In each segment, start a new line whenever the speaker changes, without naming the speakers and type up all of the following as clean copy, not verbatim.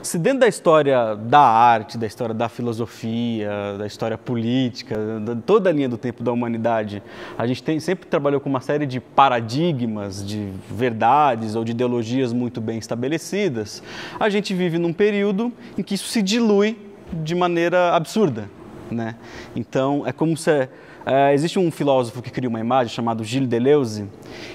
se dentro da história da arte, da história da filosofia, da história política, toda a linha do tempo da humanidade, a gente sempre trabalhou com uma série de paradigmas, de verdades ou de ideologias muito bem estabelecidas, a gente vive num período em que isso se dilui de maneira absurda, né? Então, é como se... existe um filósofo que cria uma imagem chamado Gilles Deleuze,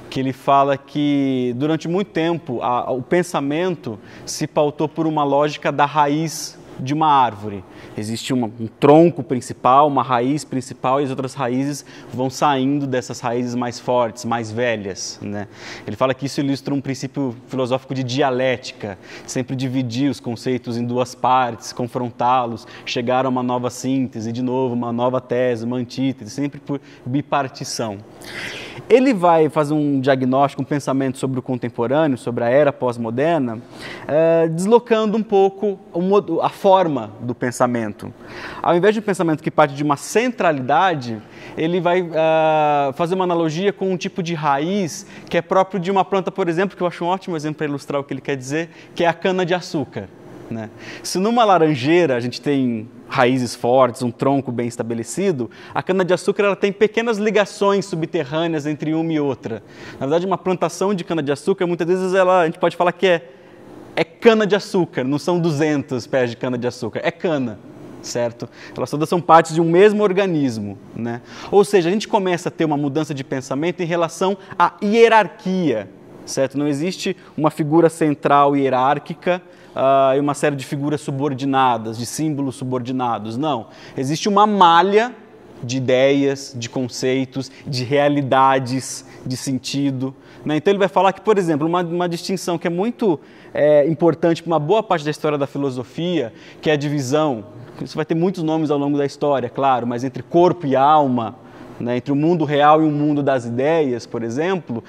que ele fala que durante muito tempo o pensamento se pautou por uma lógica da raiz de uma árvore. Existe um tronco principal, uma raiz principal, e as outras raízes vão saindo dessas raízes mais fortes, mais velhas, né? Ele fala que isso ilustra um princípio filosófico de dialética, sempre dividir os conceitos em duas partes, confrontá-los, chegar a uma nova síntese, de novo, uma nova tese, uma antítese, sempre por bipartição. Ele vai fazer um diagnóstico, um pensamento sobre o contemporâneo, sobre a era pós-moderna, deslocando um pouco a forma do pensamento. Ao invés de um pensamento que parte de uma centralidade, ele vai fazer uma analogia com um tipo de raiz que é próprio de uma planta, por exemplo, que eu acho um ótimo exemplo para ilustrar o que ele quer dizer, que é a cana-de-açúcar, né? Se numa laranjeira a gente tem raízes fortes, um tronco bem estabelecido, a cana-de-açúcar ela tem pequenas ligações subterrâneas entre uma e outra. Na verdade, uma plantação de cana-de-açúcar, muitas vezes a gente pode falar que é cana-de-açúcar, não são 200 pés de cana-de-açúcar, é cana, certo? Elas todas são partes de um mesmo organismo, né? Ou seja, a gente começa a ter uma mudança de pensamento em relação à hierarquia, certo? Não existe uma figura central hierárquica e uma série de figuras subordinadas, de símbolos subordinados. Não. Existe uma malha de ideias, de conceitos, de realidades, de sentido, né? Então ele vai falar que, por exemplo, uma distinção que é muito importante para uma boa parte da história da filosofia, que é a divisão, isso vai ter muitos nomes ao longo da história, claro, mas entre corpo e alma, né, entre o mundo real e o mundo das ideias, por exemplo,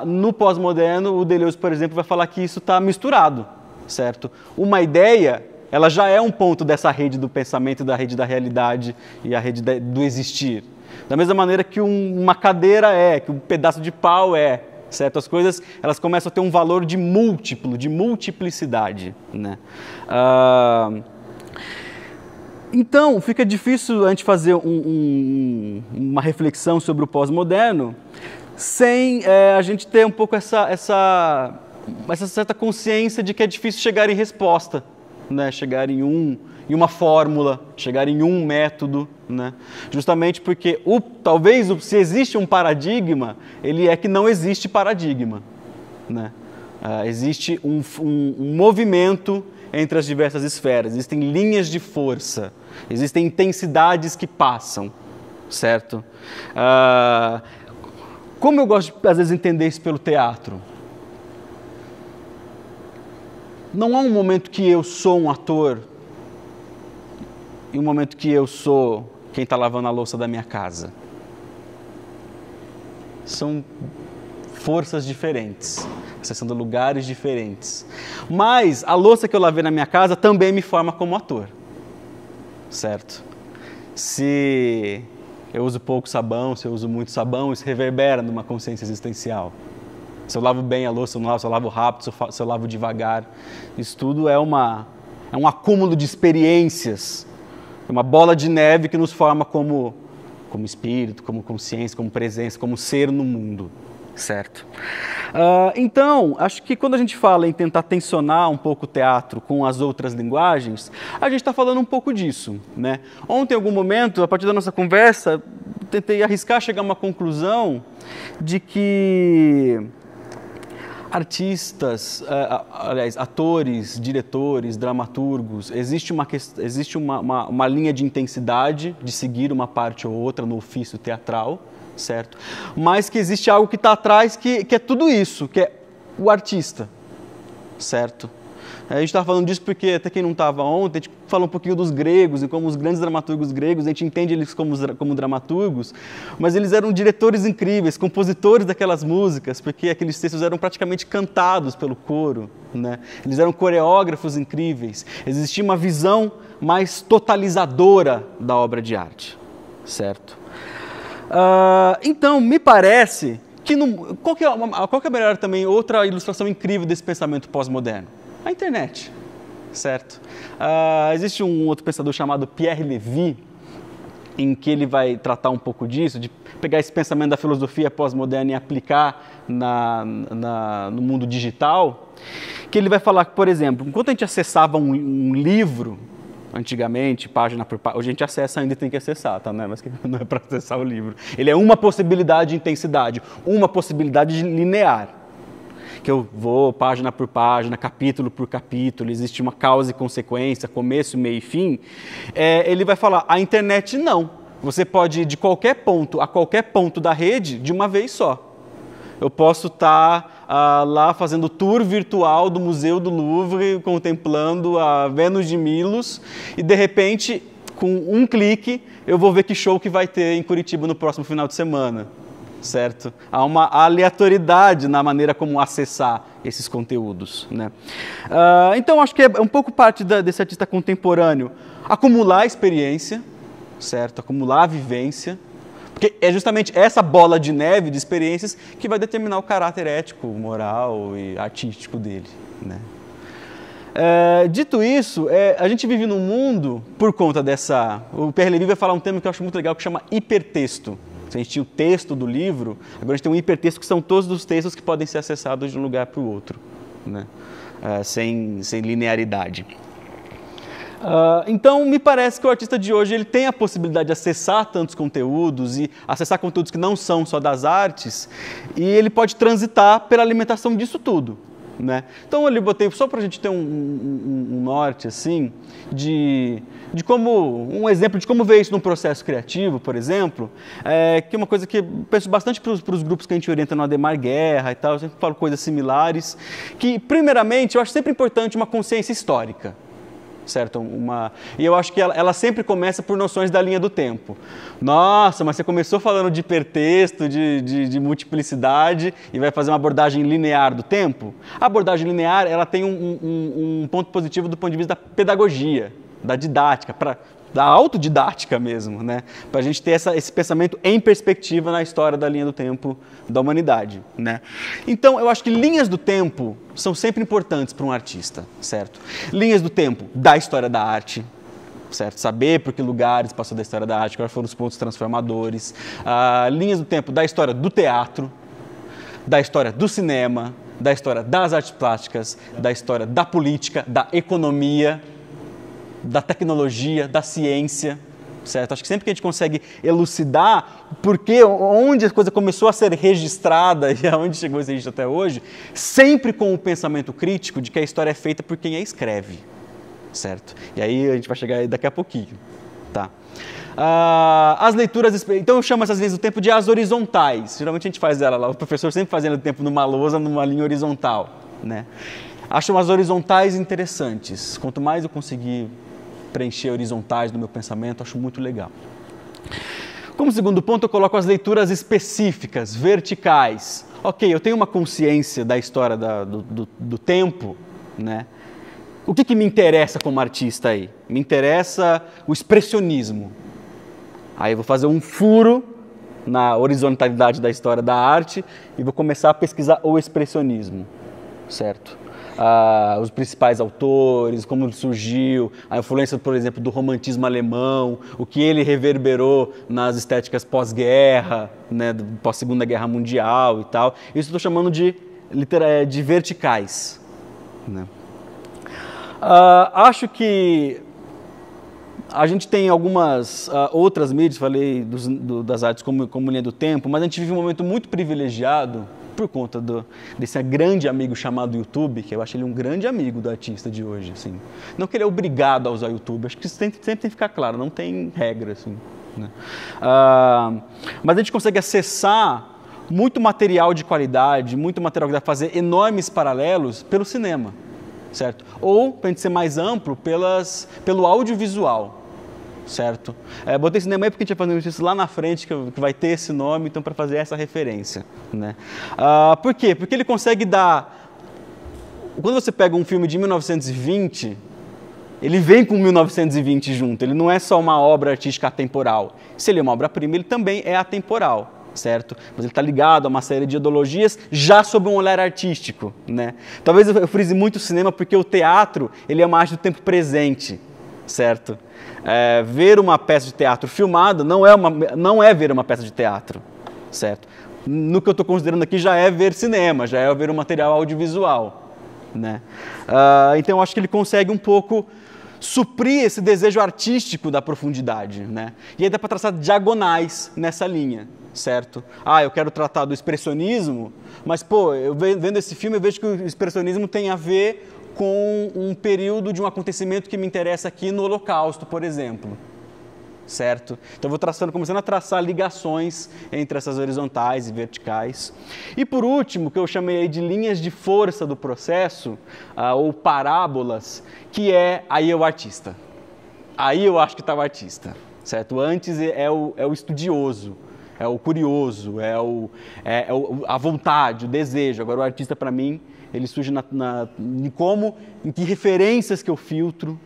no pós-moderno, o Deleuze, por exemplo, vai falar que isso está misturado, certo? Uma ideia, ela já é um ponto dessa rede do pensamento, da rede da realidade e a rede do existir. Da mesma maneira que uma cadeira que um pedaço de pau certo? As coisas, elas começam a ter um valor de múltiplo, de multiplicidade, né? Então, fica difícil a gente fazer uma reflexão sobre o pós-moderno sem a gente ter um pouco essa certa consciência de que é difícil chegar em resposta, né? Chegar em uma fórmula, chegar em um método, né? Justamente porque talvez se existe um paradigma, ele é que não existe paradigma, né? Existe um movimento entre as diversas esferas, existem linhas de força, existem intensidades que passam, certo? Como eu gosto, às vezes, de entender isso pelo teatro. Não há um momento que eu sou um ator e um momento que eu sou quem está lavando a louça da minha casa. São forças diferentes, acessando lugares diferentes. Mas a louça que eu lavei na minha casa também me forma como ator, certo? Se eu uso pouco sabão, se eu uso muito sabão, isso reverbera numa consciência existencial. Se eu lavo bem a louça, se eu não lavo, se eu lavo rápido, se eu lavo devagar. Isso tudo é um acúmulo de experiências, uma bola de neve que nos forma como espírito, como consciência, como presença, como ser no mundo, certo? Então, acho que quando a gente fala em tentar tensionar um pouco o teatro com as outras linguagens, a gente está falando um pouco disso, né? Ontem, em algum momento, a partir da nossa conversa, tentei arriscar chegar a uma conclusão de que artistas, aliás, atores, diretores, dramaturgos, existe uma linha de intensidade de seguir uma parte ou outra no ofício teatral, certo? Mas que existe algo que está atrás que é tudo isso, que é o artista, certo? A gente estava falando disso porque, até quem não estava ontem, a gente falou um pouquinho dos gregos e como os grandes dramaturgos gregos, a gente entende eles como dramaturgos, mas eles eram diretores incríveis, compositores daquelas músicas, porque aqueles textos eram praticamente cantados pelo coro, né? Eles eram coreógrafos incríveis, existia uma visão mais totalizadora da obra de arte, certo? Então, me parece que... Qual que é melhor também, outra ilustração incrível desse pensamento pós-moderno? A internet, certo? Existe um outro pensador chamado Pierre Levy, em que ele vai tratar um pouco disso, de pegar esse pensamento da filosofia pós-moderna e aplicar no mundo digital, que ele vai falar que, por exemplo, enquanto a gente acessava um livro, antigamente, página por página, hoje a gente acessa ainda e tem que acessar, tá? Mas não é para acessar o livro. Ele é uma possibilidade de intensidade, uma possibilidade linear, que eu vou página por página, capítulo por capítulo, existe uma causa e consequência, começo, meio e fim. Ele vai falar, a internet não. Você pode ir de qualquer ponto a qualquer ponto da rede de uma vez só. Eu posso estar lá fazendo o tour virtual do Museu do Louvre, contemplando a Vênus de Milos, e de repente, com um clique, eu vou ver que show que vai ter em Curitiba no próximo final de semana. Certo? Há uma aleatoriedade na maneira como acessar esses conteúdos, né? Então, acho que é um pouco parte desse artista contemporâneo acumular experiência, certo? Acumular vivência, porque é justamente essa bola de neve de experiências que vai determinar o caráter ético, moral e artístico dele, né? Dito isso, a gente vive num mundo, por conta dessa... O Pierre Levy vai falar um termo que eu acho muito legal, que chama hipertexto. A gente tinha o texto do livro, agora a gente tem um hipertexto, que são todos os textos que podem ser acessados de um lugar para o outro, né? Sem linearidade. Então, me parece que o artista de hoje ele tem a possibilidade de acessar tantos conteúdos e acessar conteúdos que não são só das artes, e ele pode transitar pela alimentação disso tudo, né? Então, eu botei só para a gente ter um norte, assim, de como, um exemplo de como ver isso num processo criativo, por exemplo, que é uma coisa que eu penso bastante para os grupos que a gente orienta no Ademar Guerra e tal, eu sempre falo coisas similares, que, primeiramente, eu acho sempre importante uma consciência histórica, certo? E eu acho que ela sempre começa por noções da linha do tempo. Nossa, mas você começou falando de hipertexto, de multiplicidade, e vai fazer uma abordagem linear do tempo? A abordagem linear, ela tem um ponto positivo do ponto de vista da pedagogia, da didática, da autodidática mesmo, né? Para a gente ter esse pensamento em perspectiva na história da linha do tempo da humanidade, né? Então, eu acho que linhas do tempo são sempre importantes para um artista, certo? Linhas do tempo da história da arte, certo? Saber por que lugares passou da história da arte, quais foram os pontos transformadores. Linhas do tempo da história do teatro, da história do cinema, da história das artes plásticas, da história da política, da economia, da tecnologia, da ciência, certo? Acho que sempre que a gente consegue elucidar onde a coisa começou a ser registrada e aonde chegou esse registro até hoje, sempre com o pensamento crítico de que a história é feita por quem a escreve, certo? E aí a gente vai chegar aí daqui a pouquinho, tá? As leituras, então eu chamo essas linhas do tempo de as horizontais. Geralmente a gente faz ela lá, o professor sempre faz a linha do tempo numa lousa, numa linha horizontal, né? Acho as horizontais interessantes. Quanto mais eu conseguir preencher horizontais no meu pensamento, acho muito legal. Como segundo ponto, eu coloco as leituras específicas, verticais. Ok, eu tenho uma consciência da história do tempo, né? O que me interessa como artista aí? Me interessa o expressionismo. Aí eu vou fazer um furo na horizontalidade da história da arte e vou começar a pesquisar o expressionismo, certo? Os principais autores, como ele surgiu, a influência, por exemplo, do romantismo alemão, o que ele reverberou nas estéticas pós-guerra, né, pós-Segunda Guerra Mundial e tal. Isso eu estou chamando de verticais, né? Acho que a gente tem algumas outras mídias, falei das artes como linha do tempo, mas a gente vive um momento muito privilegiado por conta desse grande amigo chamado YouTube, que eu acho ele um grande amigo do artista de hoje, assim. Não que ele é obrigado a usar o YouTube, acho que isso sempre tem que ficar claro, não tem regra, assim, né? Mas a gente consegue acessar muito material de qualidade, muito material que dá para fazer enormes paralelos pelo cinema, certo? Ou, para a gente ser mais amplo, pelo audiovisual. Certo? Botei cinema aí porque a gente vai fazer isso lá na frente, que vai ter esse nome, então para fazer essa referência, né? Por quê? Porque ele consegue dar... Quando você pega um filme de 1920, ele vem com 1920 junto, ele não é só uma obra artística atemporal. Se ele é uma obra-prima, ele também é atemporal, certo? Mas ele está ligado a uma série de ideologias já sob um olhar artístico, né? Talvez eu frise muito o cinema porque o teatro, ele é uma arte do tempo presente, certo? Ver uma peça de teatro filmada não é ver uma peça de teatro, certo? No que eu estou considerando aqui já é ver cinema, já é ver um material audiovisual, né? Então eu acho que ele consegue um pouco suprir esse desejo artístico da profundidade, né? E aí dá para traçar diagonais nessa linha, certo? Eu quero tratar do expressionismo, mas, pô, eu vendo esse filme eu vejo que o expressionismo tem a ver com um período de um acontecimento que me interessa aqui no Holocausto, por exemplo, certo? Então eu vou começando a traçar ligações entre essas horizontais e verticais. E por último, o que eu chamei aí de linhas de força do processo, ou parábolas, que é aí é o artista. Aí eu acho que está o artista, certo? Antes é o estudioso, é o curioso, a vontade, o desejo. Agora o artista, para mim, ele surge em que referências que eu filtro,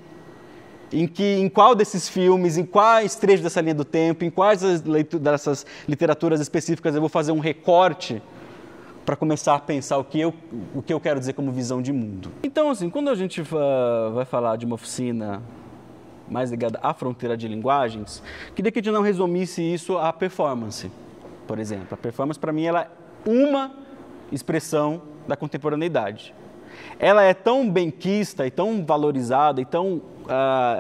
em qual desses filmes, em quais trechos dessa linha do tempo, em quais dessas literaturas específicas eu vou fazer um recorte para começar a pensar o que eu quero dizer como visão de mundo. Então, assim, quando a gente vai falar de uma oficina mais ligada à fronteira de linguagens, queria que a gente não resumisse isso à performance, por exemplo. A performance, para mim, ela é uma expressão da contemporaneidade. Ela é tão benquista e tão valorizada e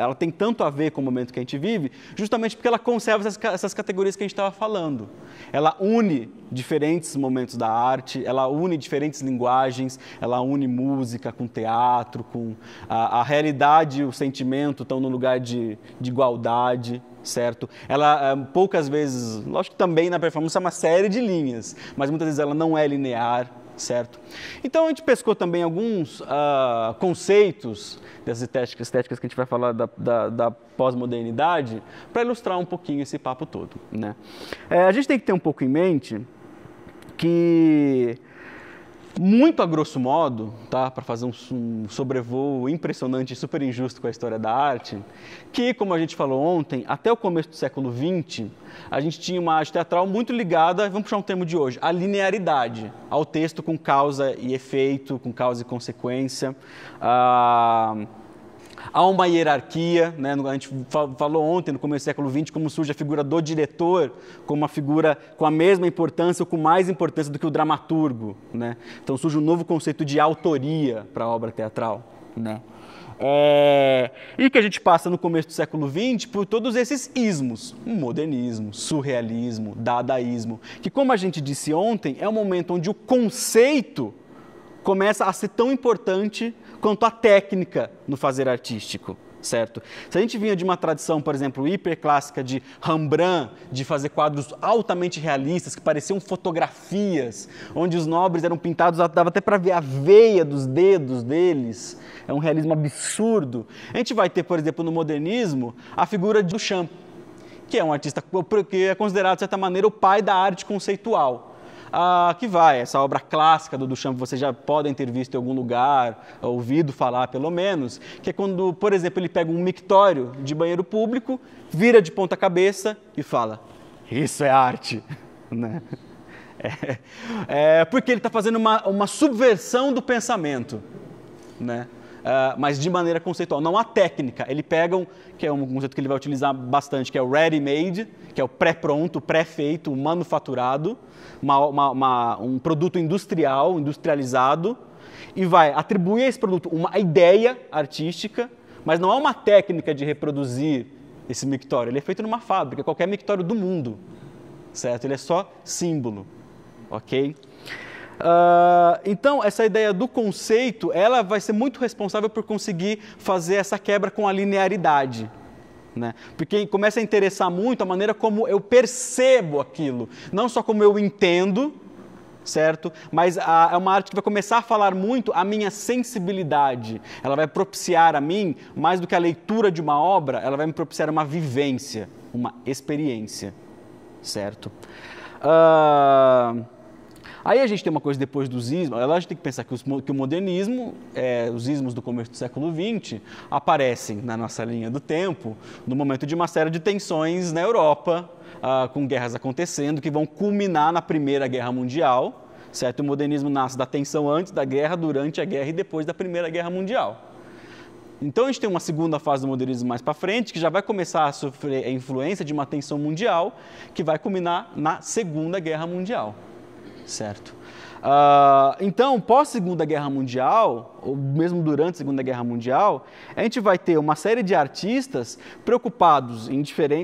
ela tem tanto a ver com o momento que a gente vive, justamente porque ela conserva essas categorias que a gente estava falando. Ela une diferentes momentos da arte, ela une diferentes linguagens, ela une música com teatro, com a realidade e o sentimento estão no lugar de igualdade, certo? Ela, poucas vezes, lógico que também na performance é uma série de linhas, mas muitas vezes ela não é linear, certo? Então a gente pescou também alguns conceitos dessas estéticas que a gente vai falar da pós-modernidade para ilustrar um pouquinho esse papo todo, né? A gente tem que ter um pouco em mente que, muito a grosso modo, tá, para fazer um sobrevoo impressionante e super injusto com a história da arte, que, como a gente falou ontem, até o começo do século XX, a gente tinha uma arte teatral muito ligada, vamos puxar um termo de hoje, à linearidade, ao texto com causa e efeito, com causa e consequência, há uma hierarquia, né? A gente falou ontem, no começo do século XX, como surge a figura do diretor como uma figura com a mesma importância ou com mais importância do que o dramaturgo, né? Então surge um novo conceito de autoria para a obra teatral, né? E que a gente passa no começo do século XX por todos esses ismos, modernismo, surrealismo, dadaísmo, que, como a gente disse ontem, é um momento onde o conceito começa a ser tão importante quanto a técnica no fazer artístico, certo? Se a gente vinha de uma tradição, por exemplo, hiperclássica de Rembrandt, de fazer quadros altamente realistas, que pareciam fotografias, onde os nobres eram pintados, dava até para ver a veia dos dedos deles, é um realismo absurdo. A gente vai ter, por exemplo, no modernismo, a figura de Duchamp, que é um artista que é considerado, de certa maneira, o pai da arte conceitual. Essa obra clássica do Duchamp, vocês já podem ter visto em algum lugar, ouvido falar pelo menos, que é quando, por exemplo, ele pega um mictório de banheiro público, vira de ponta cabeça e fala, isso é arte, né? Porque ele está fazendo uma subversão do pensamento, né? Mas de maneira conceitual, não há técnica. Ele pega, que é um conceito que ele vai utilizar bastante, que é o ready-made, que é o pré-pronto, pré-feito, o manufaturado, um produto industrializado, e vai atribuir a esse produto uma ideia artística, mas não há uma técnica de reproduzir esse mictório. Ele é feito numa fábrica, qualquer mictório do mundo, certo? Ele é só símbolo, ok? Então, essa ideia do conceito, ela vai ser muito responsável por conseguir fazer essa quebra com a linearidade, né? Porque começa a interessar muito a maneira como eu percebo aquilo, não só como eu entendo, certo? Mas é uma arte que vai começar a falar muito a minha sensibilidade. Ela vai propiciar a mim, mais do que a leitura de uma obra, ela vai me propiciar uma vivência, uma experiência, certo? Aí a gente tem uma coisa depois dos ismos, a gente tem que pensar que o modernismo, os ismos do começo do século XX, aparecem na nossa linha do tempo no momento de uma série de tensões na Europa, com guerras acontecendo, que vão culminar na Primeira Guerra Mundial, certo? O modernismo nasce da tensão antes da guerra, durante a guerra e depois da Primeira Guerra Mundial. Então a gente tem uma segunda fase do modernismo mais para frente, que já vai começar a sofrer a influência de uma tensão mundial, que vai culminar na Segunda Guerra Mundial, certo? Então, pós-Segunda Guerra Mundial, ou mesmo durante a Segunda Guerra Mundial, a gente vai ter uma série de artistas preocupados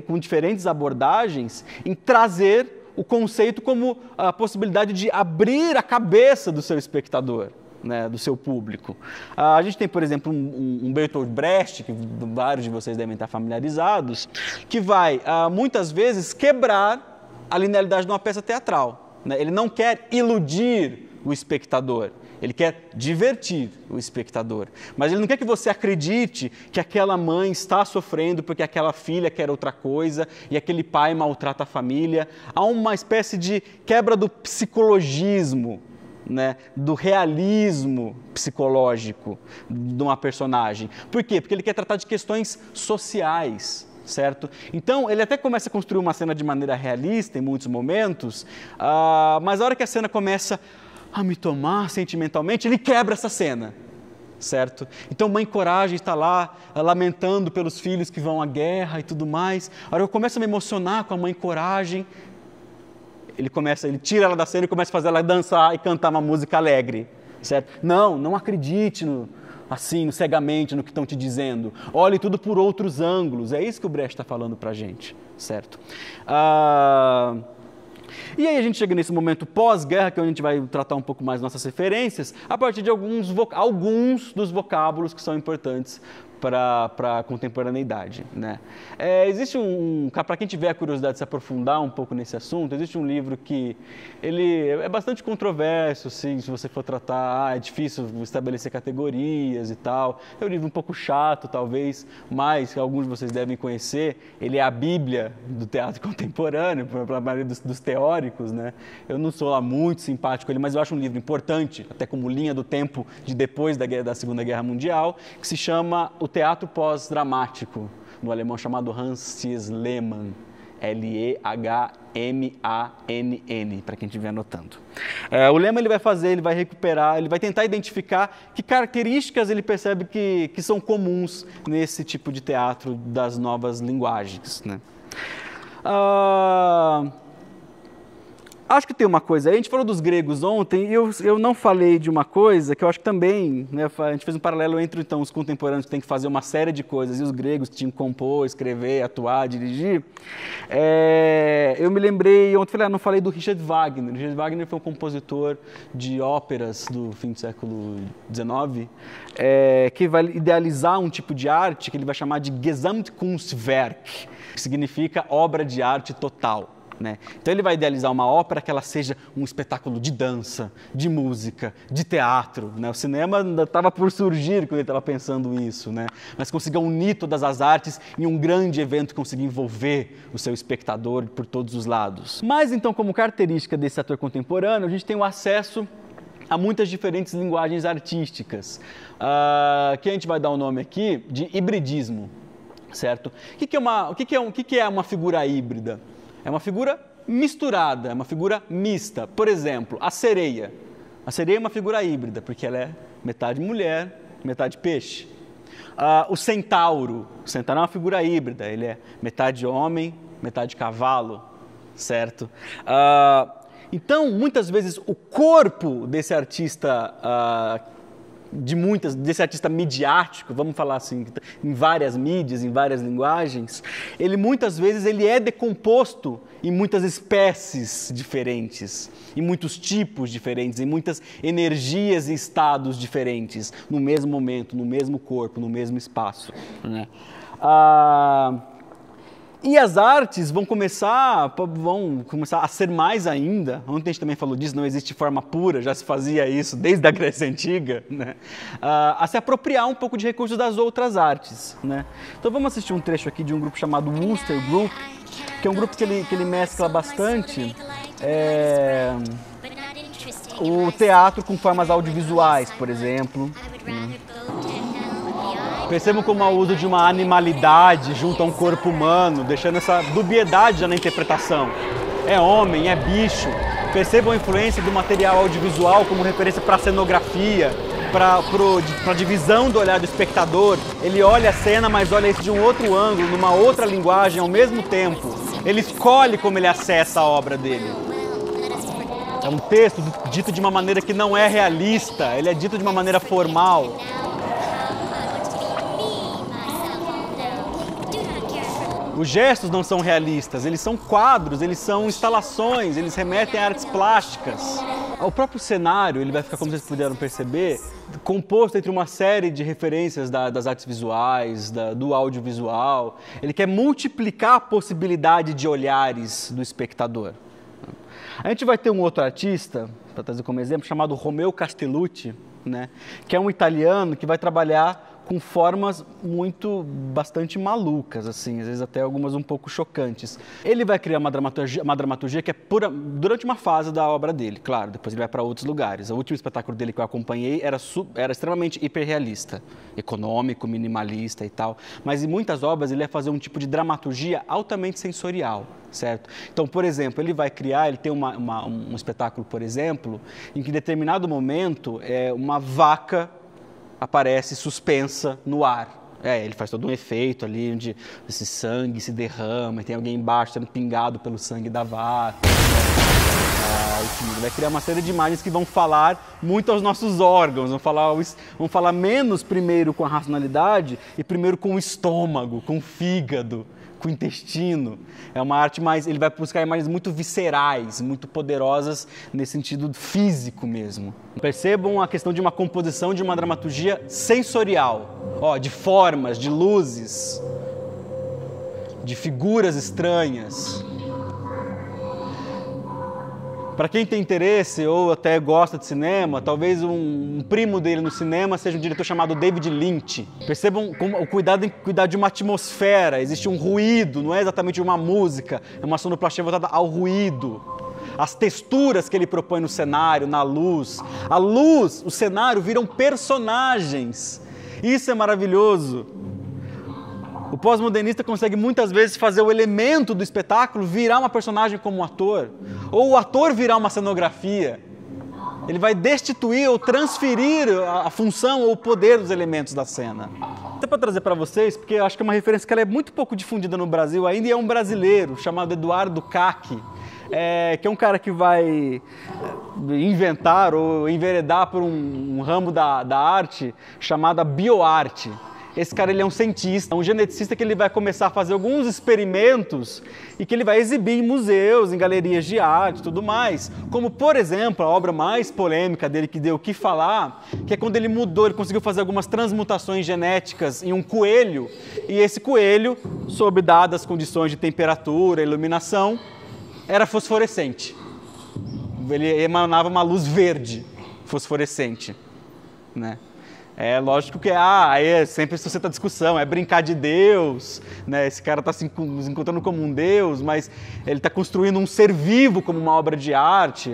com diferentes abordagens em trazer o conceito como a possibilidade de abrir a cabeça do seu espectador, né, do seu público. A gente tem, por exemplo, um Bertolt Brecht, que vários de vocês devem estar familiarizados, que vai, muitas vezes, quebrar a linearidade de uma peça teatral. Né? Ele não quer iludir o espectador, ele quer divertir o espectador. Mas ele não quer que você acredite que aquela mãe está sofrendo porque aquela filha quer outra coisa e aquele pai maltrata a família. Há uma espécie de quebra do psicologismo, né, do realismo psicológico de uma personagem. Por quê? Porque ele quer tratar de questões sociais, certo? Então, ele até começa a construir uma cena de maneira realista em muitos momentos, mas a hora que a cena começa a me tomar sentimentalmente, ele quebra essa cena, certo? Então, Mãe Coragem está lá lamentando pelos filhos que vão à guerra e tudo mais. A hora que eu começo a me emocionar com a Mãe Coragem, ele tira ela da cena e começa a fazer ela dançar e cantar uma música alegre, certo? Não acredite cegamente no que estão te dizendo. Olhe tudo por outros ângulos. É isso que o Brecht está falando para a gente, certo? E aí a gente chega nesse momento pós-guerra, que é onde a gente vai tratar um pouco mais nossas referências, a partir de alguns dos vocábulos que são importantes para a contemporaneidade, né? Existe para quem tiver a curiosidade de se aprofundar um pouco nesse assunto, existe um livro que ele é bastante controverso, assim, se você for tratar, é difícil estabelecer categorias e tal. É um livro um pouco chato, talvez, mas que alguns de vocês devem conhecer. Ele é a Bíblia do teatro contemporâneo, para a maioria dos teóricos, né? Eu não sou lá muito simpático com ele, mas eu acho um livro importante, até como linha do tempo de depois da Segunda Guerra Mundial, que se chama O Teatro Pós-Dramático, no alemão chamado Hans Lehmann, Lehmann, para quem estiver anotando. O Lehmann ele vai recuperar, ele vai tentar identificar que características ele percebe que são comuns nesse tipo de teatro das novas linguagens, né? Acho que tem uma coisa aí, a gente falou dos gregos ontem, e eu não falei de uma coisa que eu acho que também, né, a gente fez um paralelo entre então, os contemporâneos que têm que fazer uma série de coisas e os gregos que tinham que compor, escrever, atuar, dirigir. Eu me lembrei, ontem não falei do Richard Wagner. Richard Wagner foi um compositor de óperas do fim do século XIX, que vai idealizar um tipo de arte que ele vai chamar de Gesamtkunstwerk, que significa obra de arte total. Né? Então ele vai idealizar uma ópera que ela seja um espetáculo de dança, de música, de teatro, né? O cinema ainda estava por surgir quando ele estava pensando isso, né? Mas conseguir unir todas as artes em um grande evento que consiga envolver o seu espectador por todos os lados. Mas então, como característica desse ator contemporâneo, a gente tem o acesso a muitas diferentes linguagens artísticas, que a gente vai dar o nome aqui de hibridismo, certo? O que é uma figura híbrida? É uma figura misturada, é uma figura mista. Por exemplo, a sereia. A sereia é uma figura híbrida, porque ela é metade mulher, metade peixe. O centauro. O centauro é uma figura híbrida, ele é metade homem, metade cavalo, certo? Então, muitas vezes, o corpo desse artista desse artista midiático, vamos falar assim, em várias mídias, em várias linguagens, muitas vezes ele é decomposto em muitas espécies diferentes, em muitos tipos diferentes, em muitas energias e estados diferentes, no mesmo momento, no mesmo corpo, no mesmo espaço, né? E as artes vão começar a ser mais ainda. Ontem a gente também falou disso, não existe forma pura, já se fazia isso desde a Grécia Antiga, né? A se apropriar um pouco de recursos das outras artes, né? Então vamos assistir um trecho aqui de um grupo chamado Wooster Group, que é um grupo que ele mescla bastante O teatro com formas audiovisuais, por exemplo. Percebam como o uso de uma animalidade junto a um corpo humano, deixando essa dubiedade já na interpretação. É homem, é bicho. Percebam a influência do material audiovisual como referência para a cenografia, para a divisão do olhar do espectador. Ele olha a cena, mas olha isso de um outro ângulo, numa outra linguagem ao mesmo tempo. Ele escolhe como ele acessa a obra dele. É um texto dito de uma maneira que não é realista, ele é dito de uma maneira formal. Os gestos não são realistas, eles são quadros, eles são instalações, eles remetem a artes plásticas. O próprio cenário, ele vai ficar, como vocês puderam perceber, composto entre uma série de referências das artes visuais, do audiovisual. Ele quer multiplicar a possibilidade de olhares do espectador. A gente vai ter um outro artista, para trazer como exemplo, chamado Romeo Castellucci, né, que é um italiano que vai trabalhar com formas bastante malucas, assim, às vezes até algumas um pouco chocantes. Ele vai criar uma dramaturgia que é pura, durante uma fase da obra dele, claro, depois ele vai para outros lugares. O último espetáculo dele que eu acompanhei era extremamente hiperrealista, econômico, minimalista e tal, mas em muitas obras ele vai fazer um tipo de dramaturgia altamente sensorial, certo? Então, por exemplo, ele tem um espetáculo, por exemplo, em que em determinado momento uma vaca aparece suspensa no ar. Ele faz todo um efeito ali, onde esse sangue se derrama, e tem alguém embaixo sendo pingado pelo sangue da vaca. Enfim, ele vai criar uma série de imagens que vão falar muito aos nossos órgãos, vão falar menos primeiro com a racionalidade e primeiro com o estômago, com o fígado, com o intestino. É uma arte ele vai buscar imagens muito viscerais, muito poderosas nesse sentido físico mesmo. Percebam a questão de uma composição, de uma dramaturgia sensorial, de formas, de luzes, de figuras estranhas. Para quem tem interesse ou até gosta de cinema, talvez um primo dele no cinema seja um diretor chamado David Lynch. Percebam o cuidado em cuidar de uma atmosfera, existe um ruído, não é exatamente uma música, é uma sonoplastia voltada ao ruído. As texturas que ele propõe no cenário, na luz. A luz, o cenário viram personagens. Isso é maravilhoso. O pós-modernista consegue muitas vezes fazer o elemento do espetáculo virar uma personagem como um ator, ou o ator virar uma cenografia. Ele vai destituir ou transferir a função ou o poder dos elementos da cena. Até para trazer para vocês, porque eu acho que é uma referência que ela é muito pouco difundida no Brasil ainda, e é um brasileiro chamado Eduardo Cacchi, que é um cara que vai inventar ou enveredar por um ramo da arte chamada bioarte. Esse cara ele é um cientista, um geneticista que ele vai começar a fazer alguns experimentos e que ele vai exibir em museus, em galerias de arte e tudo mais. Como, por exemplo, a obra mais polêmica dele que deu o que falar, que é quando ele conseguiu fazer algumas transmutações genéticas em um coelho, e esse coelho, sob dadas condições de temperatura, iluminação, era fosforescente. Ele emanava uma luz verde fosforescente, né? É lógico que sempre suscita a discussão, é brincar de Deus, né? Esse cara está se encontrando como um Deus, mas ele está construindo um ser vivo como uma obra de arte,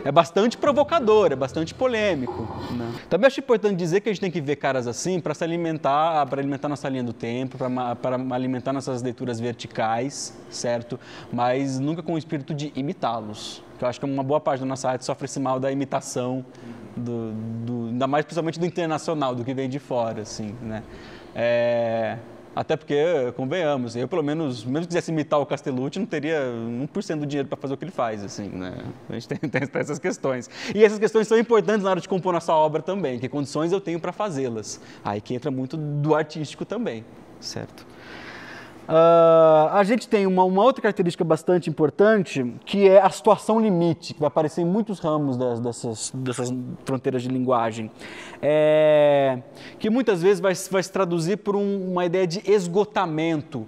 é bastante provocador, é bastante polêmico, né? Também acho importante dizer que a gente tem que ver caras assim para alimentar nossa linha do tempo, para alimentar nossas leituras verticais, certo? Mas nunca com o espírito de imitá-los, que eu acho que uma boa parte da nossa arte sofre esse mal da imitação, ainda mais principalmente do internacional, do que vem de fora, assim, né? Até porque, convenhamos, eu pelo menos, mesmo que quisesse imitar o Castellucci, não teria 1% do dinheiro para fazer o que ele faz, assim, né? A gente tem essas questões. E essas questões são importantes na hora de compor nossa obra também, que condições eu tenho para fazê-las. Aí que entra muito do artístico também, certo? A gente tem uma outra característica bastante importante, que é a situação limite, que vai aparecer em muitos ramos dessas fronteiras de linguagem, que muitas vezes vai se traduzir por uma ideia de esgotamento.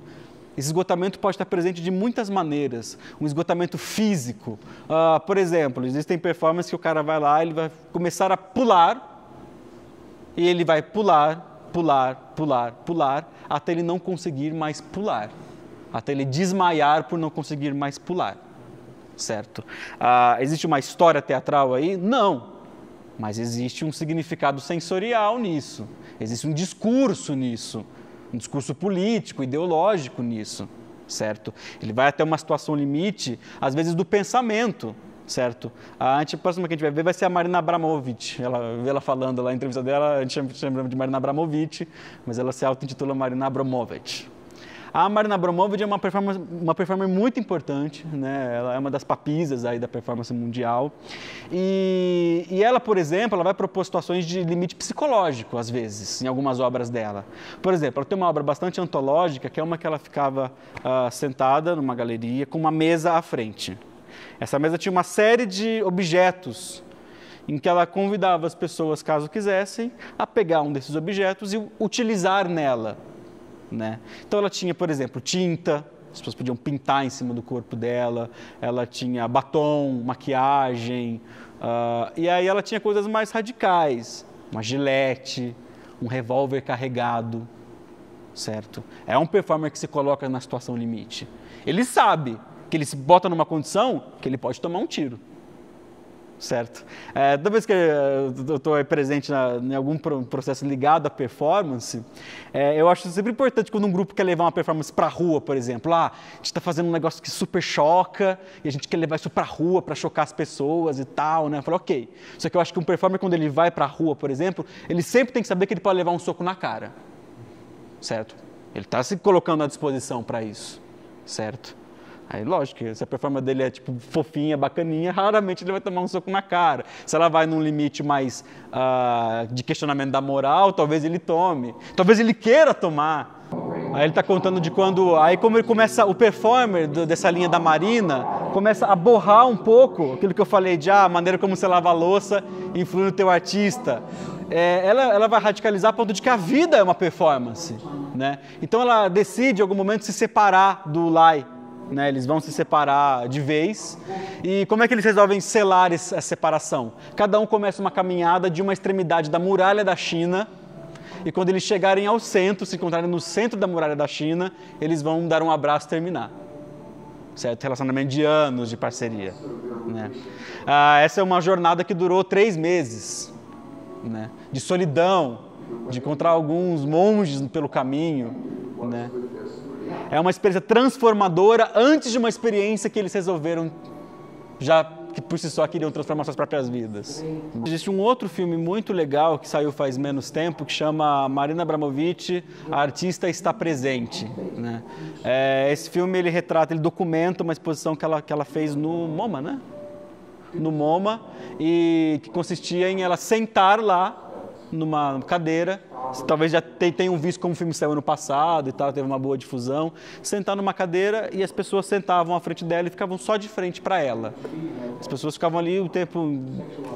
Esse esgotamento pode estar presente de muitas maneiras, um esgotamento físico. Por exemplo, existem performances que o cara vai lá, ele vai começar a pular, e ele vai pular, até ele não conseguir mais pular, até ele desmaiar por não conseguir mais pular. certo? Existe uma história teatral aí? Não, mas existe um significado sensorial nisso, existe um discurso nisso, um discurso político, ideológico nisso, certo? Ele vai até uma situação limite, às vezes, do pensamento, certo? A próxima que a gente vai ver vai ser a Marina Abramović. Ela falando lá na entrevista dela, a gente chama de Marina Abramović, mas ela se auto-intitula Marina Abramović. A Marina Abramović é uma performer muito importante, né? Ela é uma das papisas aí da performance mundial. E ela, por exemplo, ela vai propor situações de limite psicológico, às vezes, em algumas obras dela. Por exemplo, ela tem uma obra bastante antológica, que é uma que ela ficava sentada numa galeria com uma mesa à frente. Essa mesa tinha uma série de objetos em que ela convidava as pessoas, caso quisessem, a pegar um desses objetos e utilizar nela, né? Então ela tinha, por exemplo, tinta, as pessoas podiam pintar em cima do corpo dela, ela tinha batom, maquiagem, e aí ela tinha coisas mais radicais, uma gilete, um revólver carregado, certo? É um performer que se coloca na situação limite. Ele sabe que ele se bota numa condição que ele pode tomar um tiro, certo? Toda vez que eu estou presente em algum processo ligado à performance, eu acho sempre importante quando um grupo quer levar uma performance para a rua, por exemplo. A gente está fazendo um negócio que super choca e a gente quer levar isso para a rua para chocar as pessoas e tal, né? Eu falo, ok. Só que eu acho que um performer, quando ele vai para a rua, por exemplo, ele sempre tem que saber que ele pode levar um soco na cara, certo? Ele está se colocando à disposição para isso, certo? Aí, lógico, se a performance dele é tipo fofinha, bacaninha, raramente ele vai tomar um soco na cara. Se ela vai num limite mais de questionamento da moral, talvez ele tome. Talvez ele queira tomar. Aí ele está contando de quando... Aí como ele começa, o performer dessa linha da Marina, começa a borrar um pouco aquilo que eu falei de a maneira como você lava a louça influi no teu artista. Ela vai radicalizar a ponto de que a vida é uma performance, né? Então ela decide em algum momento se separar do Lai. Né, eles vão se separar de vez. E como é que eles resolvem selar essa separação? Cada um começa uma caminhada de uma extremidade da muralha da China, e quando eles chegarem ao centro, se encontrarem no centro da muralha da China, eles vão dar um abraço e terminar. Certo? Relacionamento de anos de parceria. Né? Essa é uma jornada que durou 3 meses, né? De solidão, de encontrar alguns monges pelo caminho, né? É uma experiência transformadora antes de uma experiência que eles resolveram, já que por si só queriam transformar suas próprias vidas. Existe um outro filme muito legal que saiu faz menos tempo, que chama Marina Abramović, A Artista Está Presente. Né? Esse filme ele documenta uma exposição que ela fez no MoMA, né? No MoMA, e que consistia em ela sentar lá numa cadeira. Talvez já tenham visto como o filme saiu ano passado e tal, teve uma boa difusão. Sentar numa cadeira e as pessoas sentavam à frente dela e ficavam só de frente para ela. As pessoas ficavam ali o tempo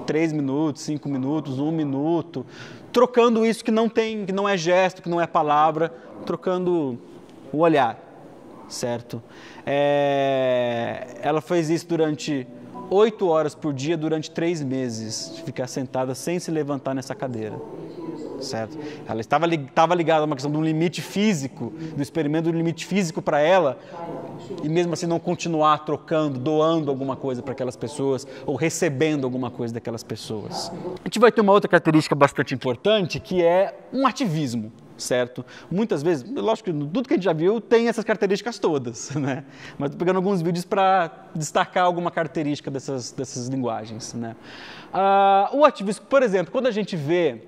3 minutos, 5 minutos, 1 minuto, trocando isso que não é gesto, que não é palavra, trocando o olhar, certo? Ela fez isso durante 8 horas por dia, durante 3 meses, de ficar sentada sem se levantar nessa cadeira. Certo? Ela estava ligada a uma questão de um limite físico, do experimento do limite físico para ela, e mesmo assim não continuar trocando, doando alguma coisa para aquelas pessoas, ou recebendo alguma coisa daquelas pessoas. A gente vai ter uma outra característica bastante importante, que é um ativismo, certo? Muitas vezes, lógico que tudo que a gente já viu tem essas características todas, né? Mas estou pegando alguns vídeos para destacar alguma característica dessas linguagens, né? O ativismo, por exemplo, quando a gente vê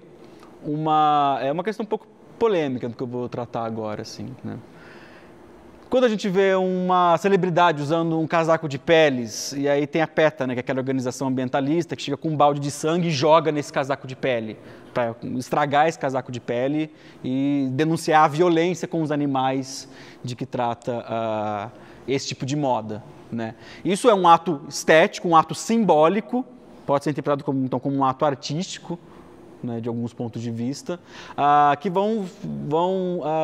é uma questão um pouco polêmica do que eu vou tratar agora, assim, né? Quando a gente vê uma celebridade usando um casaco de peles, e aí tem a PETA, né, que é aquela organização ambientalista, que chega com um balde de sangue e joga nesse casaco de pele, para estragar esse casaco de pele e denunciar a violência com os animais de que trata esse tipo de moda, né? Isso é um ato estético, um ato simbólico, pode ser interpretado como um ato artístico, né, de alguns pontos de vista, que vão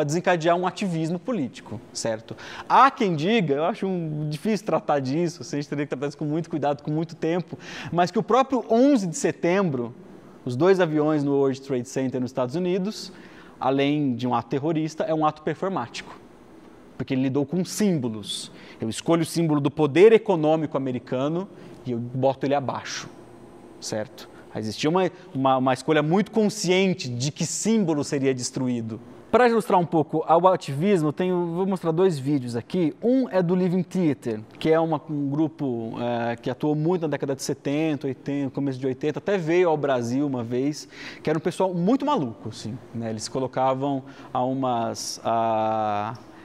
desencadear um ativismo político, certo? Há quem diga, eu acho difícil tratar disso, a gente teria que tratar isso com muito cuidado, com muito tempo, mas que o próprio 11 de setembro, os 2 aviões no World Trade Center nos Estados Unidos, além de um ato terrorista, é um ato performático, porque ele lidou com símbolos. Eu escolho o símbolo do poder econômico americano e eu boto ele abaixo, certo? Existia uma escolha muito consciente de que símbolo seria destruído. Para ilustrar um pouco o ativismo, vou mostrar 2 vídeos aqui. Um é do Living Theater, que é um grupo que atuou muito na década de 70, 80, começo de 80, até veio ao Brasil uma vez, que era um pessoal muito maluco, assim, né? Eles colocavam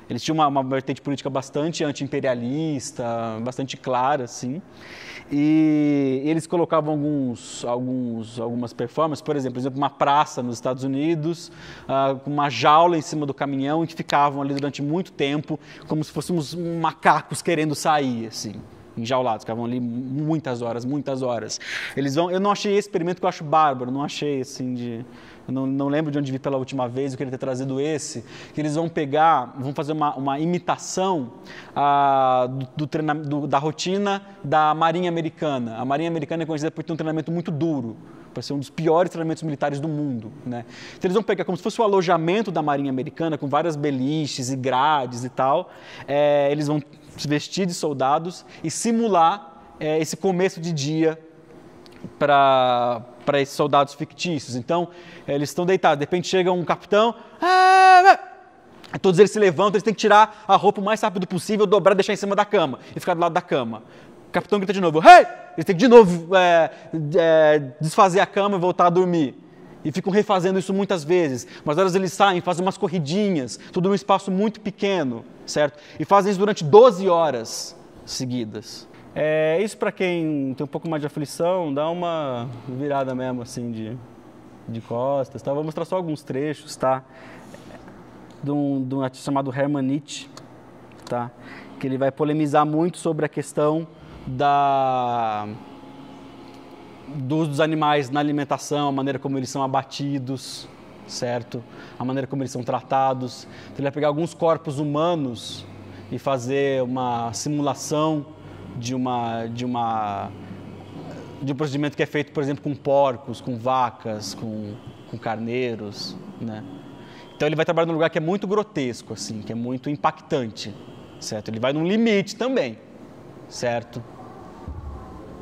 eles tinham uma vertente política bastante anti-imperialista, bastante clara, assim. E eles colocavam algumas performances, por exemplo, uma praça nos Estados Unidos, com uma jaula em cima do caminhão, e que ficavam ali durante muito tempo, como se fôssemos macacos querendo sair, assim, enjaulados, ficavam ali muitas horas, muitas horas. Eu não achei esse experimento que eu acho bárbaro, não achei assim eu não lembro de onde vi pela última vez, eu queria ter trazido esse, que eles vão fazer uma imitação da rotina da Marinha Americana. A Marinha Americana é conhecida por ter um treinamento muito duro, para ser um dos piores treinamentos militares do mundo, né? Então eles vão pegar como se fosse o alojamento da Marinha Americana, com várias beliches e grades e tal, eles vão se vestir de soldados e simular esse começo de dia para esses soldados fictícios. Então, eles estão deitados, de repente chega um capitão, todos eles se levantam, eles têm que tirar a roupa o mais rápido possível, dobrar, deixar em cima da cama e ficar do lado da cama. O capitão grita de novo, hey! Eles têm que de novo desfazer a cama e voltar a dormir. E ficam refazendo isso muitas vezes. Mas horas eles saem, fazem umas corridinhas, tudo num espaço muito pequeno, certo? E fazem isso durante 12 horas seguidas. Isso para quem tem um pouco mais de aflição, dá uma virada mesmo assim de costas, tá? Vou mostrar só alguns trechos, tá? De um artista chamado Hermann Nietzsche, tá? Que ele vai polemizar muito sobre a questão dos animais na alimentação, a maneira como eles são abatidos, certo? A maneira como eles são tratados. Então, ele vai pegar alguns corpos humanos e fazer uma simulação de um procedimento que é feito, por exemplo, com porcos, com vacas, com carneiros, né? Então ele vai trabalhar num lugar que é muito grotesco, assim, que é muito impactante, certo? Ele vai num limite também, certo?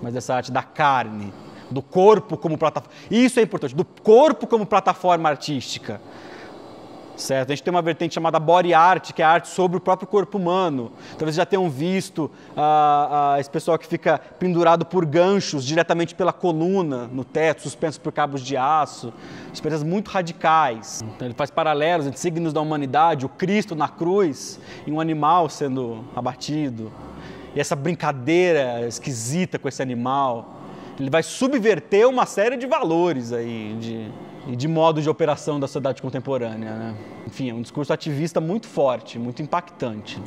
Mas essa arte da carne, do corpo como plataforma, isso é importante, do corpo como plataforma artística, certo? A gente tem uma vertente chamada body art, que é a arte sobre o próprio corpo humano. Talvez já tenham visto esse pessoal que fica pendurado por ganchos diretamente pela coluna, no teto, suspenso por cabos de aço. Experiências muito radicais. Então, ele faz paralelos entre signos da humanidade, o Cristo na cruz e um animal sendo abatido. E essa brincadeira esquisita com esse animal. Ele vai subverter uma série de valores aí, de modo de operação da sociedade contemporânea, né? Enfim, é um discurso ativista muito forte, muito impactante.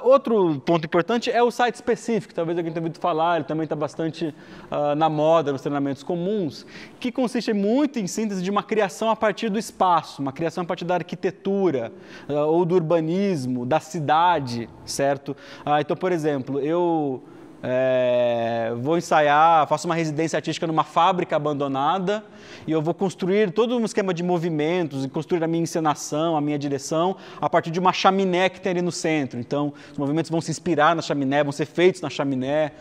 Outro ponto importante é o site específico, talvez alguém tenha ouvido falar, ele também está bastante na moda nos treinamentos comuns, que consiste muito em síntese de uma criação a partir do espaço, uma criação a partir da arquitetura ou do urbanismo, da cidade, certo? Então, por exemplo, eu vou ensaiar, faço uma residência artística numa fábrica abandonada e eu vou construir todo um esquema de movimentos e construir a minha encenação, a minha direção a partir de uma chaminé que tem ali no centro. Então, os movimentos vão se inspirar na chaminé, vão ser feitos na chaminé,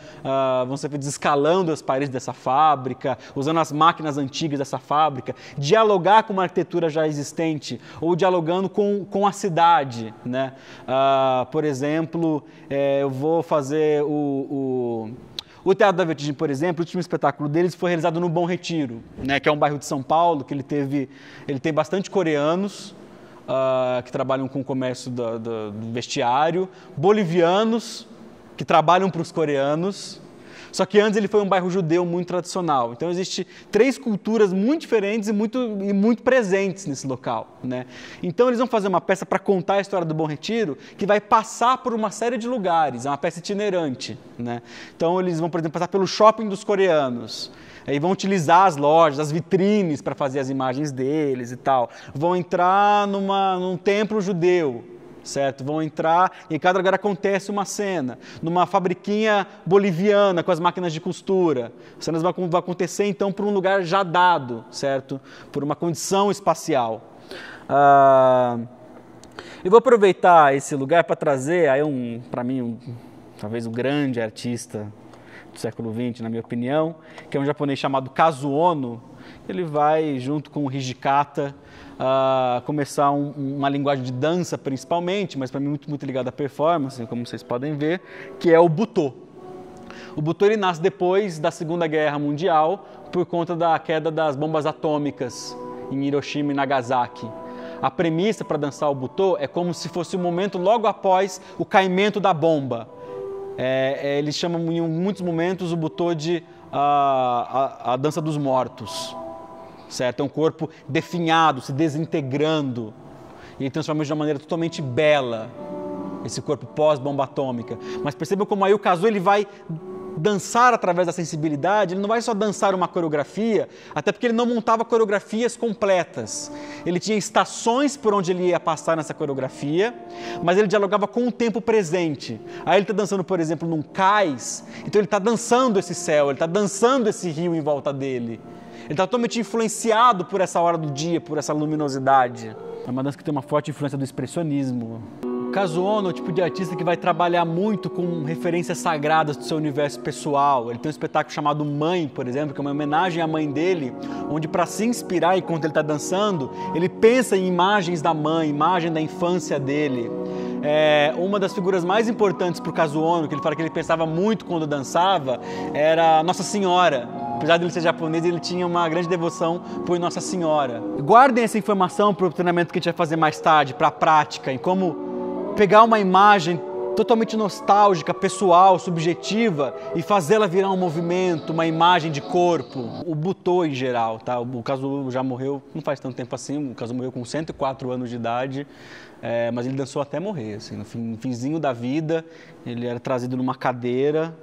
vão ser feitos escalando as paredes dessa fábrica, usando as máquinas antigas dessa fábrica, dialogar com uma arquitetura já existente ou dialogando com a cidade, né? Por exemplo, eu vou fazer o Teatro da Vertigem, por exemplo, o último espetáculo deles foi realizado no Bom Retiro, né, que é um bairro de São Paulo, que ele tem bastante coreanos que trabalham com o comércio do vestiário, bolivianos que trabalham para os coreanos, só que antes ele foi um bairro judeu muito tradicional. Então, existem 3 culturas muito diferentes e muito presentes nesse local, né? Então, eles vão fazer uma peça para contar a história do Bom Retiro, que vai passar por uma série de lugares, é uma peça itinerante, né? Então, eles vão, por exemplo, passar pelo shopping dos coreanos, aí vão utilizar as lojas, as vitrines para fazer as imagens deles e tal. Vão entrar num templo judeu, certo? Vão entrar e em cada lugar acontece uma cena. Numa fabriquinha boliviana com as máquinas de costura. As cenas vão acontecer então por um lugar já dado, certo? Por uma condição espacial. Eu vou aproveitar esse lugar para trazer aí para mim, talvez o grande artista do século XX, na minha opinião, que é um japonês chamado Kazuo Ono. Ele vai, junto com o Hijikata, começar uma linguagem de dança principalmente, mas para mim muito ligada à performance, como vocês podem ver, que é o Butô. O Butô ele nasce depois da Segunda Guerra Mundial por conta da queda das bombas atômicas em Hiroshima e Nagasaki. A premissa para dançar o Butô é como se fosse o momento logo após o caimento da bomba. Eles chamam em muitos momentos o Butô de a dança dos mortos. Certo? É um corpo definhado, se desintegrando, e ele transforma isso de uma maneira totalmente bela, esse corpo pós-bomba atômica. Mas percebam como aí o Kazuo ele vai dançar através da sensibilidade, ele não vai só dançar uma coreografia, até porque ele não montava coreografias completas. Ele tinha estações por onde ele ia passar nessa coreografia, mas ele dialogava com o tempo presente. Aí ele está dançando, por exemplo, num cais, então ele está dançando esse céu, ele está dançando esse rio em volta dele. Ele está totalmente influenciado por essa hora do dia, por essa luminosidade. É uma dança que tem uma forte influência do expressionismo. O Kazuo Ono é o tipo de artista que vai trabalhar muito com referências sagradas do seu universo pessoal. Ele tem um espetáculo chamado Mãe, por exemplo, que é uma homenagem à mãe dele, onde para se inspirar enquanto ele está dançando, ele pensa em imagens da mãe, imagem da infância dele. Uma das figuras mais importantes para o Kazuo Ono, que ele fala que ele pensava muito quando dançava, era Nossa Senhora. Apesar de ele ser japonês, ele tinha uma grande devoção por Nossa Senhora. Guardem essa informação para o treinamento que a gente vai fazer mais tarde, para a prática, em como pegar uma imagem totalmente nostálgica, pessoal, subjetiva, e fazê-la virar um movimento, uma imagem de corpo. O Butô em geral, tá? O Kazuo já morreu não faz tanto tempo assim, o Kazuo morreu com 104 anos de idade, mas ele dançou até morrer, assim, no finzinho da vida, ele era trazido numa cadeira,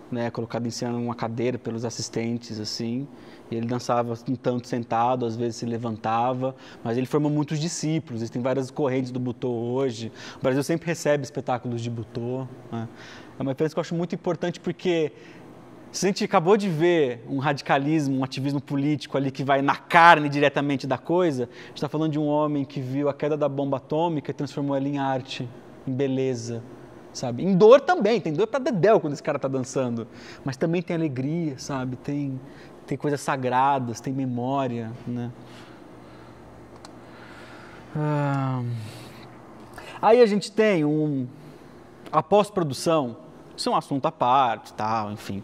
né, colocado em cima numa cadeira pelos assistentes, assim, e ele dançava um tanto sentado, às vezes se levantava, mas ele formou muitos discípulos, existem várias correntes do Butô hoje, o Brasil sempre recebe espetáculos de Butô, né? É uma referência que eu acho muito importante porque se a gente acabou de ver um radicalismo, um ativismo político ali que vai na carne diretamente da coisa, a gente está falando de um homem que viu a queda da bomba atômica e transformou ela em arte, em beleza. Sabe? Em dor também, tem dor pra dedéu quando esse cara tá dançando, mas também tem alegria, sabe? Tem coisas sagradas, tem memória, né? Aí a gente tem a pós-produção, isso é um assunto à parte, tal, enfim,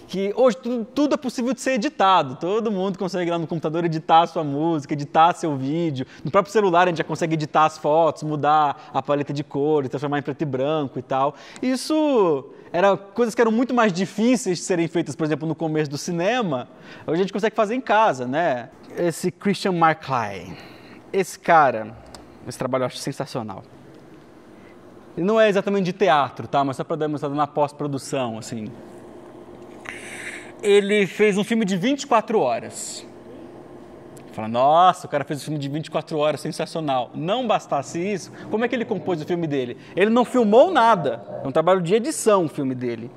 que hoje tudo é possível de ser editado, todo mundo consegue ir lá no computador editar a sua música, editar seu vídeo, no próprio celular a gente já consegue editar as fotos, mudar a paleta de cores, transformar em preto e branco e tal. Isso eram coisas que eram muito mais difíceis de serem feitas, por exemplo, no começo do cinema, hoje a gente consegue fazer em casa, né? Esse Christian Marclay, esse cara, esse trabalho eu acho sensacional. Ele não é exatamente de teatro, tá? Mas só para demonstrar na pós-produção, assim. Ele fez um filme de 24 horas. Fala, nossa, o cara fez um filme de 24 horas, sensacional. Não bastasse isso, como é que ele compôs o filme dele? Ele não filmou nada, é um trabalho de edição o filme dele.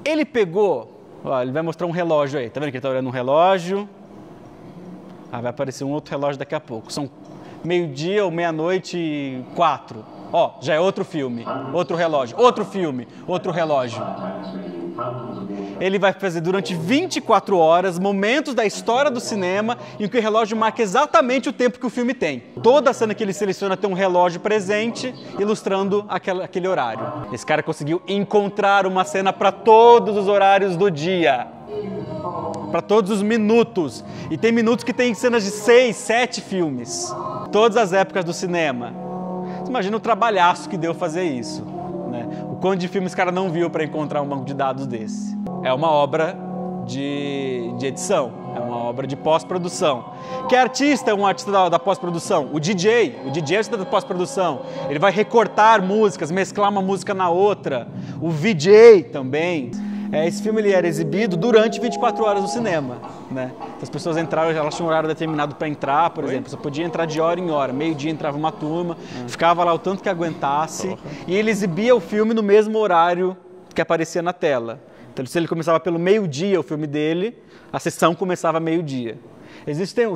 Ele pegou, ó, ele vai mostrar um relógio aí, tá vendo que ele tá olhando um relógio? Vai aparecer um outro relógio daqui a pouco. São meio-dia ou meia-noite e 4. Ó, já é outro filme, outro relógio, outro filme, outro relógio. Ele vai fazer durante 24 horas momentos da história do cinema em que o relógio marca exatamente o tempo que o filme tem. Toda a cena que ele seleciona tem um relógio presente, ilustrando aquele horário. Esse cara conseguiu encontrar uma cena para todos os horários do dia. Para todos os minutos. E tem minutos que tem cenas de 6, 7 filmes. Todas as épocas do cinema. Você imagina o trabalhaço que deu fazer isso, né? O quanto de filmes esse cara não viu para encontrar um banco de dados desse. É uma obra de edição, é uma obra de pós-produção. Que artista é um artista da pós-produção? O DJ é artista da pós-produção. Ele vai recortar músicas, mesclar uma música na outra. O VJ também. Esse filme ele era exibido durante 24 horas no cinema, né? As pessoas entraram, elas tinham um horário determinado para entrar, por exemplo, você podia entrar de hora em hora, meio-dia entrava uma turma, ficava lá o tanto que aguentasse, e ele exibia o filme no mesmo horário que aparecia na tela. Então, se ele começava pelo meio-dia o filme dele, a sessão começava meio-dia.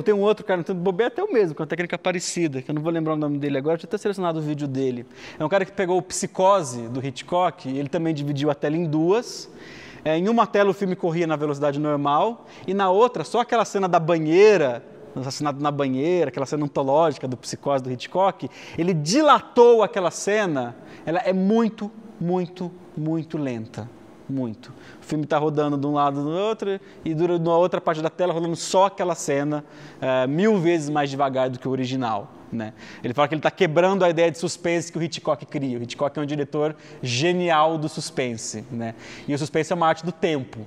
Tem um outro cara, no bobeia até o mesmo, com uma técnica parecida, que eu não vou lembrar o nome dele agora, deixa eu até selecionado o vídeo dele. É um cara que pegou o Psicose, do Hitchcock, e ele também dividiu a tela em duas. Em uma tela o filme corria na velocidade normal, e na outra, só aquela cena da banheira, assassinado na banheira, aquela cena ontológica do Psicose, do Hitchcock, ele dilatou aquela cena, ela é muito, muito, muito lenta. Muito. O filme está rodando de um lado do outro e dura na outra parte da tela rolando só aquela cena 1000 vezes mais devagar do que o original. Né? Ele fala que ele está quebrando a ideia de suspense que o Hitchcock cria. O Hitchcock é um diretor genial do suspense. Né? E o suspense é uma arte do tempo.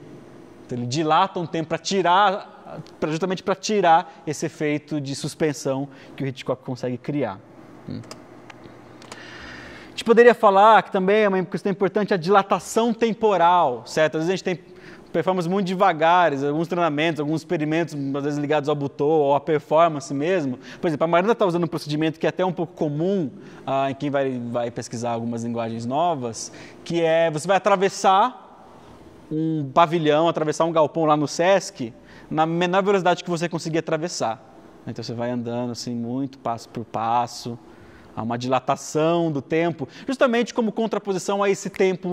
Então, ele dilata um tempo justamente para tirar esse efeito de suspensão que o Hitchcock consegue criar. A gente poderia falar que também é uma questão importante a dilatação temporal, certo? Às vezes a gente tem performances muito devagares, alguns treinamentos, alguns experimentos, às vezes ligados ao butô ou à performance mesmo. Por exemplo, a Marina está usando um procedimento que é até um pouco comum em quem vai pesquisar algumas linguagens novas, que é você vai atravessar um pavilhão, atravessar um galpão lá no Sesc, na menor velocidade que você conseguir atravessar. Então você vai andando assim muito, passo por passo. Há uma dilatação do tempo, justamente como contraposição a esse tempo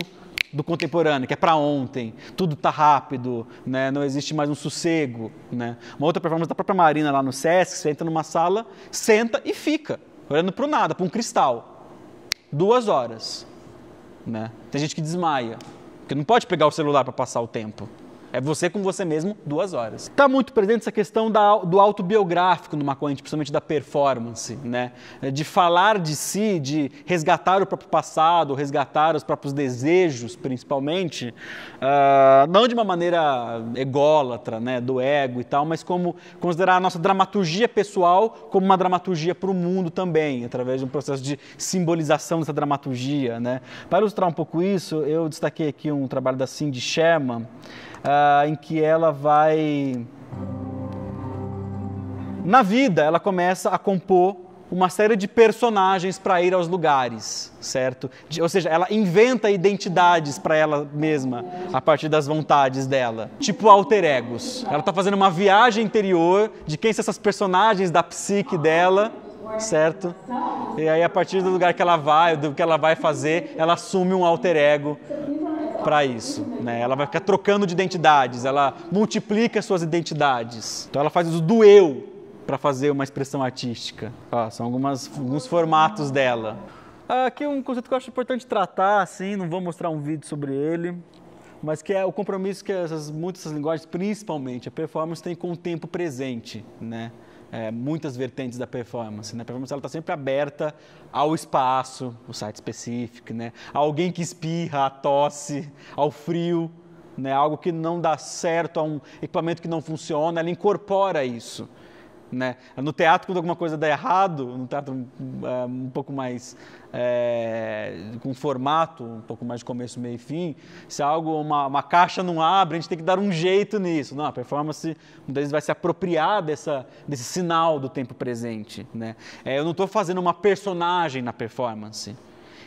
do contemporâneo, que é para ontem, tudo está rápido, né? Não existe mais um sossego. Né? Uma outra performance da própria Marina lá no Sesc, você entra numa sala, senta e fica, olhando para o nada, para um cristal. 2 horas. Né? Tem gente que desmaia, porque não pode pegar o celular para passar o tempo. É você com você mesmo, 2 horas. Está muito presente essa questão do autobiográfico no McCoy, principalmente da performance, né? De falar de si, de resgatar o próprio passado, resgatar os próprios desejos, principalmente, não de uma maneira ególatra, né? Do ego e tal, mas como considerar a nossa dramaturgia pessoal como uma dramaturgia para o mundo também, através de um processo de simbolização dessa dramaturgia, né? Para ilustrar um pouco isso, eu destaquei aqui um trabalho da Cindy Sherman, em que ela vai... Na vida, ela começa a compor uma série de personagens para ir aos lugares, certo? Ou seja, ela inventa identidades para ela mesma, a partir das vontades dela. Tipo alter egos. Ela está fazendo uma viagem interior de quem são essas personagens da psique dela, certo? E aí, a partir do lugar que ela vai, do que ela vai fazer, ela assume um alter ego para isso, né? Ela vai ficar trocando de identidades, ela multiplica suas identidades. Então ela faz uso do eu para fazer uma expressão artística. São alguns formatos dela. Aqui um conceito que eu acho importante tratar, assim, não vou mostrar um vídeo sobre ele, mas que é o compromisso que muitas dessas linguagens, principalmente a performance, tem com o tempo presente, né? Muitas vertentes da performance. Né? A performance está sempre aberta ao espaço, o site específico, né? A alguém que espirra, a tosse, ao frio, né? Algo que não dá certo, a um equipamento que não funciona, ela incorpora isso. Né? No teatro, quando alguma coisa dá errado, no teatro um pouco mais com formato, um pouco mais de começo, meio e fim, se uma caixa não abre, a gente tem que dar um jeito nisso. Não, a performance muitas vezes vai se apropriar desse sinal do tempo presente. Né? Eu não estou fazendo uma personagem na performance.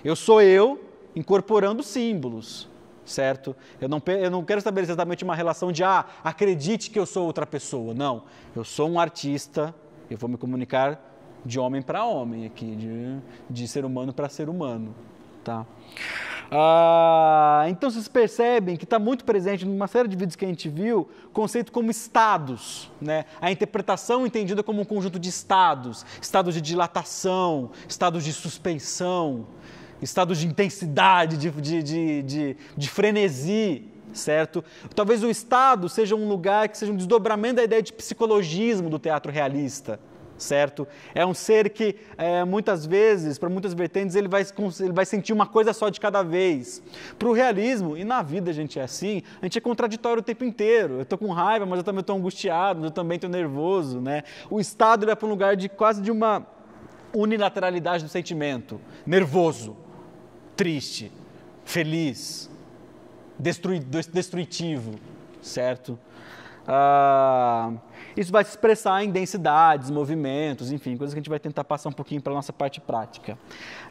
Eu sou eu incorporando símbolos. Certo? Eu não quero estabelecer exatamente uma relação de acredite que eu sou outra pessoa. Não, eu sou um artista, eu vou me comunicar de homem para homem aqui, de ser humano para ser humano. Tá? Então vocês percebem que está muito presente numa série de vídeos que a gente viu, conceito como estados, né? A interpretação entendida como um conjunto de estados, estados de dilatação, estados de suspensão, estados de intensidade, de frenesi, certo? Talvez o estado seja um lugar que seja um desdobramento da ideia de psicologismo do teatro realista, certo? É um ser que, muitas vezes, para muitas vertentes, ele vai sentir uma coisa só de cada vez. Para o realismo, e na vida a gente é assim, a gente é contraditório o tempo inteiro. Eu estou com raiva, mas eu também estou angustiado, eu também estou nervoso, né? O estado ele vai para um lugar quase de uma unilateralidade do sentimento. Nervoso, triste, feliz, destrutivo, certo? Isso vai se expressar em densidades, movimentos, enfim, coisas que a gente vai tentar passar um pouquinho para a nossa parte prática.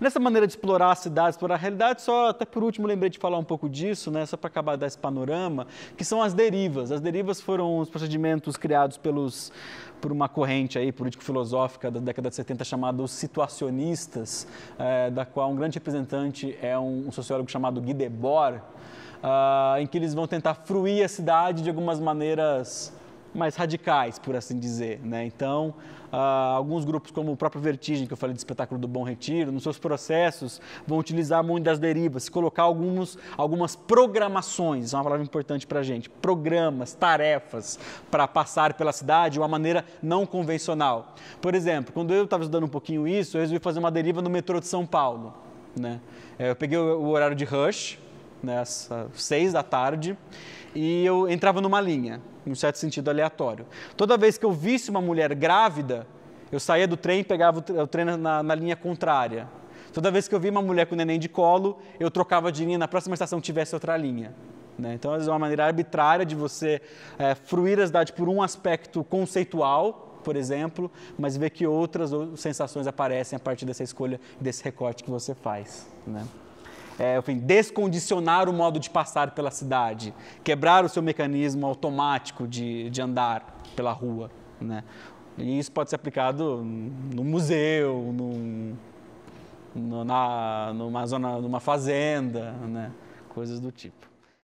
Nessa maneira de explorar a cidade, explorar a realidade, só até por último lembrei de falar um pouco disso, né, só para acabar desse panorama, que são as derivas. As derivas foram os procedimentos criados por uma corrente aí político-filosófica da década de 70 chamada os situacionistas, da qual um grande representante é um sociólogo chamado Guy Debord, em que eles vão tentar fruir a cidade de algumas maneiras mais radicais, por assim dizer, né? Então, alguns grupos como o próprio Vertigem, que eu falei de Espetáculo do Bom Retiro, nos seus processos vão utilizar muito das derivas, se colocar algumas programações, isso é uma palavra importante para a gente, programas, tarefas para passar pela cidade de uma maneira não convencional. Por exemplo, quando eu estava estudando um pouquinho isso, eu resolvi fazer uma deriva no metrô de São Paulo, né? Eu peguei o horário de rush, né, às 6 da tarde, e eu entrava numa linha, em um certo sentido aleatório. Toda vez que eu visse uma mulher grávida, eu saía do trem e pegava o trem na linha contrária. Toda vez que eu via uma mulher com neném de colo, eu trocava de linha na próxima estação que tivesse outra linha, né? Então, é uma maneira arbitrária de você fruir a cidade por um aspecto conceitual, por exemplo, mas ver que outras sensações aparecem a partir dessa escolha, desse recorte que você faz, né? Enfim, descondicionar o modo de passar pela cidade, quebrar o seu mecanismo automático de andar pela rua, né? E isso pode ser aplicado no museu, numa fazenda, né? Coisas do tipo.